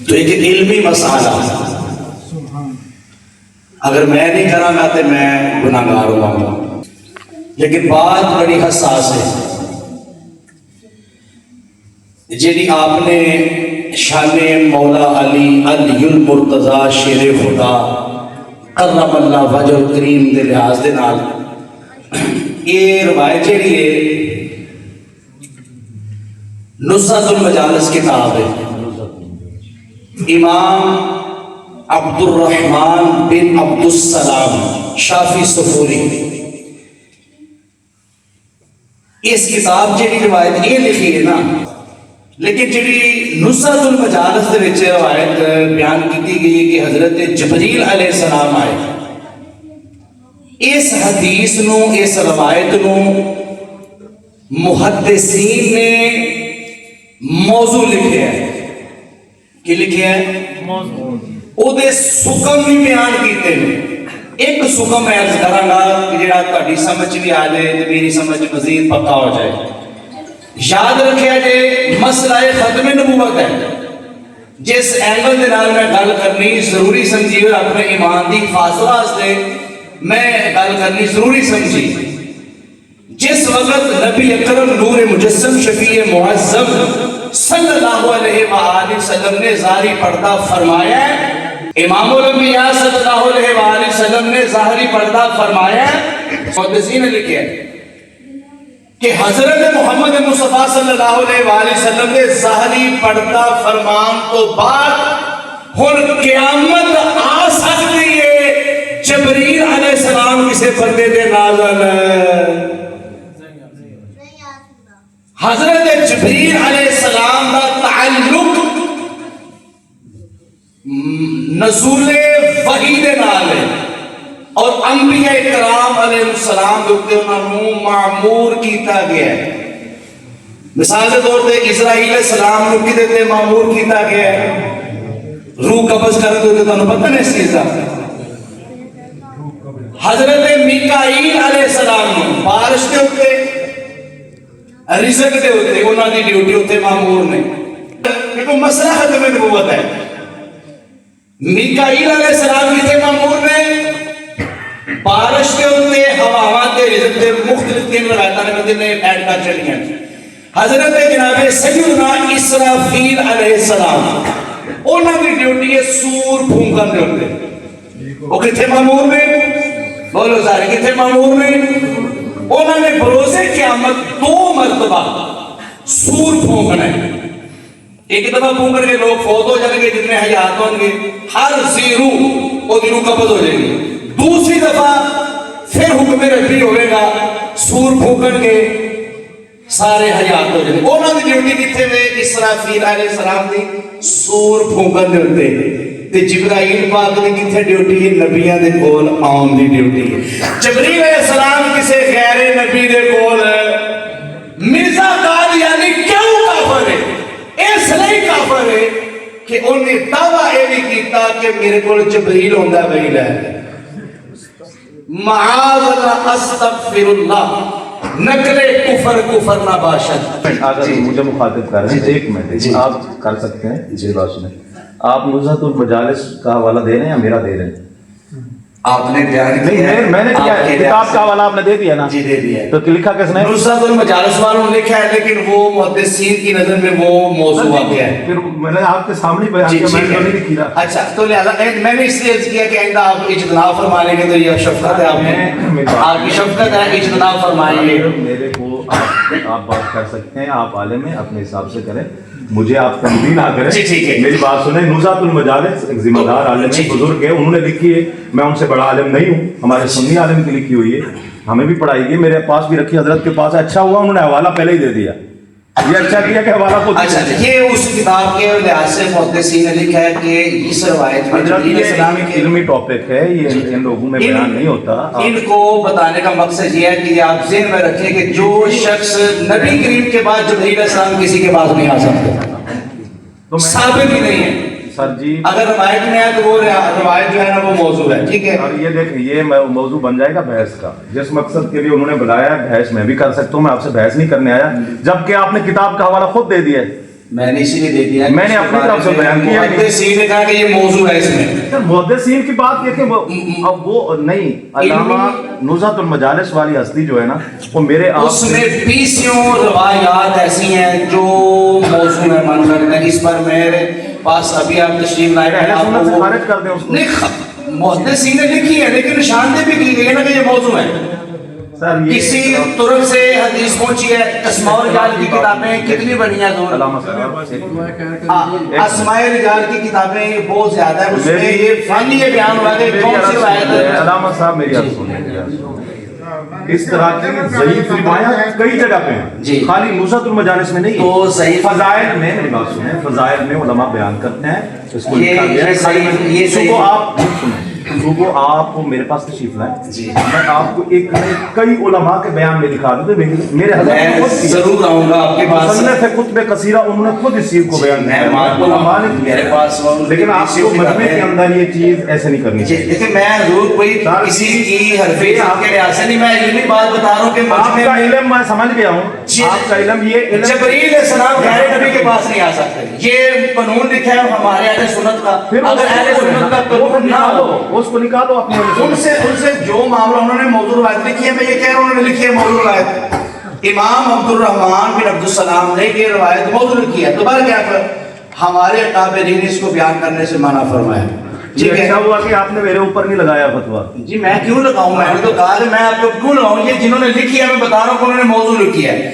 تو ایک علمی مسئلہ اگر میں نہیں کرا گا تو میں گناہگار ہوں گا، لیکن بات بڑی حساس ہے جی آپ نے شان مولا علی علی المرتضیٰ شیر خدا کرم اللہ وجہ کریم دے لحاظ دے نال یہ روایت جیڑی ہے نزہۃ المجالس کتاب ہے، امام عبد الرحمن بن عبد السلام شافی صفوری اس کتاب جیڑی روایت یہ لکھی ہے نا، لیکن جیڑی نزہۃ المجالس دے وچ روایت بیان کی گئی کہ حضرت جبریل علیہ السلام آئے، اس حدیث نو اس روایت نو محدثین نے موضوع لکھے ہیں، کہ لکھے ہیں موضوع او دے سکم بھی بیان کیتے ہیں۔ ایک سکم میں عرض کراں گا کہ جڑا تہاڈی سمجھ بھی آ جائے تے میری سمجھ مزید پکا ہو جائے۔ یاد رکھیا جے مسئلہ ختم نبوت ہے، جس اینگل دے نال میں گل کرنی ضروری سمجھی اور اپنے ایمان دی حفاظت واسطے میں گل کرنی ضروری سمجھی، جس وقت نبی اکرم نور مجسم شفیع معظم صلی اللہ علیہ وآلہ وسلم نے ظاہری پردہ فرمایا ہے، امام الانبیاء صلی اللہ علیہ وآلہ وسلم نے ظاہری پردہ فرمایا ہے، محدثین نے لکھا ہے کہ حضرت محمد مصطفیٰ صلی اللہ علیہ وآلہ وسلم نے ظاہری پردہ فرمان تو بعد ہن قیامت آ سکتی ہے جبریل علیہ السلام کسے پردے دے نازل حضرت جبریل علیہ السلام کا تعلق نزول وحی دے نال ہے، اور انبیاء کرام علیہ السلام کے انہوں معمور کیتا گیا ہے۔ مثال کے طور پہ اسرائیل علیہ السلام کو کی دیتے معمور کیتا گیا ہے، روح قبض کر دو تو انہوں پتہ نہیں اس چیز کا۔ حضرت میکائیل علیہ السلام بارش کے ہوتے رزق دے ہوتے انہوں نے ڈیوٹی ہوتے معمور نے، کیونکہ مسئلہ ختم نبوت ہے۔ میکائیل علیہ السلام کی تھے معمور نے، بارش کے ہوتے ہواوات دے رزق دے مختلف تین روایتاں نے مدد نے ایڈ کر چلی ہیں۔ حضرت جناب سیدنا اسرافیل علیہ السلام انہوں نے ڈیوٹی ہے سور پھونکن دے ہوتے، وہ کتھے معمور نے؟ بولو ظاہر کتھے معمور نے؟ انہوں نے بروز قیامت 2 مرتبہ سور پھونکنا ہے، ایک دفعہ پھونکن کے لوگ فوت ہو جائیں گے جتنے حیات ہوں گے، ہر زیرو وہ دنوں قبض ہو جائیں گے، دوسری دفعہ پھر حکم ربی ہوئے گا سور پھونکن کے سارے حیات ہو جائیں گے۔ انہوں نے ڈیوٹی کتھے میں اسرافیل علیہ السلام دی سور پھونکن دے ہوتے، تے جبرائیل پاک نے کتھے ڈیوٹی ہے؟ نبیان دے کول آن دی ڈیوٹی ہے۔ جبریل علیہ السلام کسے غیر نبی دے کول مرزا قادیانی کیوں کافر ہے؟ اس لئے کافر ہے کہ انہیں دعویٰ اے بھی کیتا کہ میرے کول جبریل ہوندہ بھئی ہے، معاذ اللہ استغفر اللہ، نقل کفر کفر نہ باشد۔ اگر مجھے مخاطب کر رہے ہیں 1 منٹ آپ کر سکتے ہیں جی بات سنیں، آپ نزہۃ المجالس کا حوالہ دے رہے ہیں یا میرا دے رہے ہیں؟ آپ نے بیان نہیں میں نے کیا ہے، کتاب کا حوالہ آپ نے دے دیا نا؟ جی دے دیا ہے۔ تو لکھا کس نے؟ نزہۃ المجالس والوں نے لکھا ہے، لیکن وہ محدثین کی نظر میں وہ موضوع آ گیا ہے۔ پھر میں نے آپ کے سامنے بیان کیا، میں نے نہیں لکھی رہا۔ اچھا تو لہذا میں نے اس لیے عرض کیا کہ آئندہ آپ اجتناب فرما لیں گے تو یہ شفقت ہے، آپ کی شفقت ہے، اجتناب فرمائیں گے۔ میرے کو آپ بات کر سکتے ہیں، آپ عالم ہیں، اپنے حساب سے کریں، مجھے آپ تنبیہ نہ کریں۔ جی ٹھیک ہے، میری بات سنیں، نزہۃ المجالس ایک ذمہ دار عالم ہے، بزرگ ہے، انہوں نے لکھی ہے، میں ان سے بڑا عالم نہیں ہوں، ہمارے سنی عالم کی لکھی ہوئی ہے، ہمیں بھی پڑھائی گئی، میرے پاس بھی رکھی، حضرت کے پاس اچھا ہوا انہوں نے حوالہ پہلے ہی دے دیا، یہ اچھا کیا کہ حوالہ خود اچھا یہ اس کتاب کے لحاظ سے محدثین نے لکھا ہے کہ اس روایت میں جبریل علیہ السلام کے علمی ٹاپک ہے، یہ ان لوگوں میں بیان نہیں ہوتا۔ ان کو بتانے کا مقصد یہ ہے کہ آپ ذہن میں رکھیں کہ جو شخص نبی کریم کے بعد جبریل علیہ السلام کسی کے پاس نہیں آ سکتے، ثابت ہی نہیں ہے۔ سر جی اگر روایت میں ہے تو وہ روایت جو ہے نا وہ موضوع ہے، ٹھیک ہے۔ اور یہ دیکھیں یہ موضوع بن جائے گا بحث کا، جس مقصد کے لیے انہوں نے بلایا ہے، بحث میں بھی کر سکتا ہوں، میں آپ سے بحث نہیں کرنے آیا، جبکہ آپ نے کتاب کا حوالہ خود دے دیا ہے۔ میں نے اسی لیے دے دیا، میں نے اپنی طرف سے بیان کیا ہے۔ محدثین نے کہا کہ یہ موضوع ہے اس میں۔ محدثین کی بات یہ کہ اب وہ نہیں، علامہ نزہۃ المجالس والی ہستی جو ہے نا وہ میرے اس میں بیسیوں روایات ایسی ہیں جو موضوع ہے من کرتے ہیں، اس پر میرے پاس ابھی آپ تشریف لائے ہیں، آپ سے خارج کر دیں اس کو۔ نہیں، محدثین نے لکھی ہے لیکن نشاندہی بھی کی گئی ہے نا کہ یہ موضوع ہے۔ کسی ترک سے حدیث پہنچی ہے، اسماء رجال کی کتابیں کتنی بنی ہیں دور، اسماء رجال کی کتابیں بہت زیادہ ہیں، اس میں یہ فنی یہ بیان ہوا کہ کون سی روایت ہے۔ علامہ صاحب میری بات سنیں، اس طرح کی ضعیف روایات کئی جگہ پہ ہیں، خالی نزہۃ المجالس میں نہیں، تو ضعیف فضائل میں، میری بات سنیں، فضائل میں علماء بیان کرتے ہیں، اس کو لکھا گیا ہے۔ یہ صبح آپ سنیں، صبح آپ میرے پاس تشریف لائیں، میں آپ کو ایک کئی علماء کے بیان میں دکھا دوں، میرے حضرت خود ضرور آؤں گا آپ کے پاس، مصنف کتب کثیرہ انہوں نے خود اس چیز کو بیان کیا، میرے پاس، لیکن آپ کو مجمع کے اندر یہ چیز ایسے نہیں کرنی چاہیے۔ دیکھیں میں ضرور کوئی کسی کی حرفی آپ کے لحاظ سے نہیں، میں علمی بات بتا رہا ہوں کہ آپ کا علم میں سمجھ گیا ہوں، آپ کا علم یہ علم جبرائیل علیہ السلام غیر نبی کے پاس نہیں آ سکتے، یہ قانون لکھا ہے ہمارے اہل سنت کا، اگر اہل سنت کا قانون نہ ہو اس کو نکالو اپنے ان سے جو معاملہ انہوں نے موضوع روایت لکھی ہے، میں یہ کہہ رہا ہوں انہوں نے لکھی ہے موضوع روایت، امام عبد الرحمن بن عبد السلام نے یہ روایت موضوع لکھی ہے، دوبارہ کیا کر ہمارے اکابرین نے اس کو بیان کرنے سے منع فرمایا۔ ٹھیک ہے، اچھا ہوا کہ آپ نے میرے اوپر نہیں لگایا فتویٰ۔ جی میں کیوں لگاؤں، میں نے تو کہا کہ میں آپ کو کیوں لگاؤں، یہ جنہوں نے لکھی ہے میں بتا رہا ہوں کہ انہوں نے موضوع لکھی ہے۔